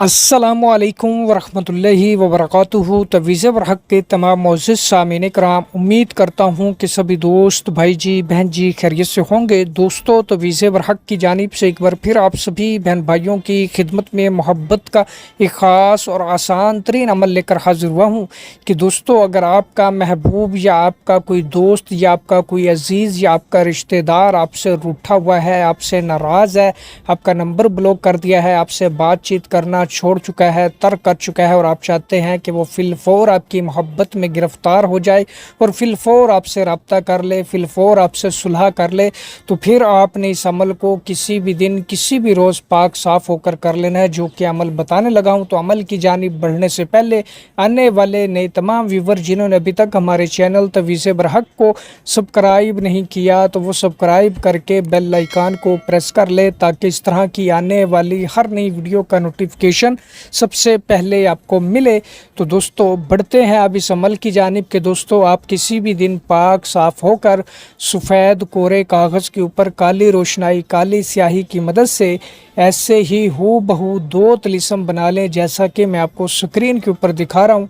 अस्सलामुअलैकुम वरहमतुल्लाहि वबरकातुहू। तवीज़ बरहक के तमाम मोअज़्ज़िज़ सामीन कराम, उम्मीद करता हूँ कि सभी दोस्त भाई जी बहन जी खैरियत से होंगे। दोस्तों, तवीज़ बरहक की जानिब से एक बार फिर आप सभी बहन भाइयों की खिदमत में मोहब्बत का एक ख़ास और आसान तरीन अमल लेकर हाजिर हुआ हूँ कि दोस्तों, अगर आपका महबूब या आपका कोई दोस्त या आपका कोई अजीज़ या आपका रिश्तेदार आपसे रूठा हुआ है, आपसे नाराज़ है, आपका नंबर ब्लॉक कर दिया है, आपसे बातचीत करना छोड़ चुका है, तर्क कर चुका है और आप चाहते हैं कि वो फिलफौर आपकी मोहब्बत में गिरफ्तार हो जाए और फिलफौर आपसे रब्ता कर ले, फिलफौर आपसे सुलह कर ले, तो फिर आपने इस अमल को किसी भी दिन किसी भी रोज़ पाक साफ़ होकर कर लेना है, जो कि अमल बताने लगा हूँ। तो अमल की जानिब बढ़ने से पहले आने वाले नए तमाम व्यूवर जिन्होंने अभी तक हमारे चैनल तवीज़ बरहक को सब्सक्राइब नहीं किया, तो वो सब्सक्राइब करके बेल आइकन को प्रेस कर ले, ताकि इस तरह की आने वाली हर नई वीडियो का नोटिफिकेशन सबसे पहले आपको मिले। तो दोस्तों, बढ़ते हैं अब इस अमल की जानिब के दोस्तों, आप किसी भी दिन पाक साफ होकर सफ़ेद कोरे कागज़ के ऊपर काली रोशनाई काली स्याही की मदद से ऐसे ही हू बहू दो तिलिस्म बना लें, जैसा कि मैं आपको स्क्रीन के ऊपर दिखा रहा हूँ।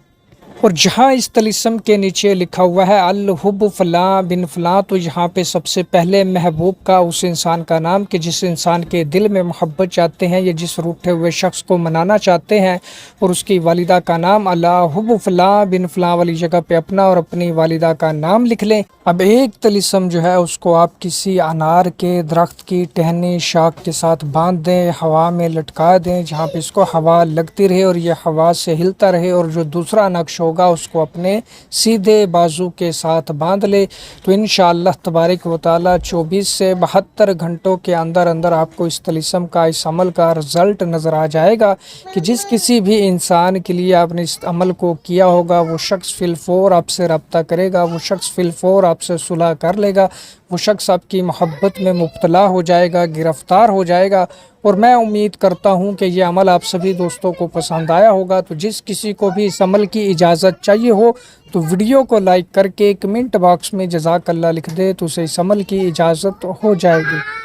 और जहाँ इस तलिस्म के नीचे लिखा हुआ है अल हुब फ़लाँ बिन फ़लाँ, तो यहाँ पे सबसे पहले महबूब का उस इंसान का नाम कि जिस इंसान के दिल में मोहब्बत चाहते हैं या जिस रूठे हुए शख्स को मनाना चाहते हैं, और उसकी वालिदा का नाम अला हुब फ़लाँ बिन फ़लाँ वाली जगह पे अपना और अपनी वालिदा का नाम लिख लें। अब एक तलिस्म जो है उसको आप किसी अनार के दरख्त की टहनी शाख के साथ बांध दें, हवा में लटका दें, जहाँ पे इसको हवा लगती रहे और ये हवा से हिलता रहे, और जो दूसरा नक्श होगा उसको अपने सीधे बाजू के साथ बांध ले। तो इंशाअल्लाह तबारक व तआला 24 से 72 घंटों के अंदर अंदर आपको इस तलिस्म का, इस अमल का रिज़ल्ट नज़र आ जाएगा कि जिस किसी भी इंसान के लिए आपने इस अमल को किया होगा, वो शख्स फिलफौर आपसे रब्ता करेगा, वो शख्स फिलफौर आपसे सुलह कर लेगा, वो शख्स आपकी मोहब्बत में मुब्तला हो जाएगा, गिरफ़्तार हो जाएगा। और मैं उम्मीद करता हूं कि ये अमल आप सभी दोस्तों को पसंद आया होगा। तो जिस किसी को भी इस अमल की इजाज़त चाहिए हो, तो वीडियो को लाइक करके कमेंट बॉक्स में जज़ाकल्लाह लिख दे, तो उसे इस अमल की इजाज़त हो जाएगी।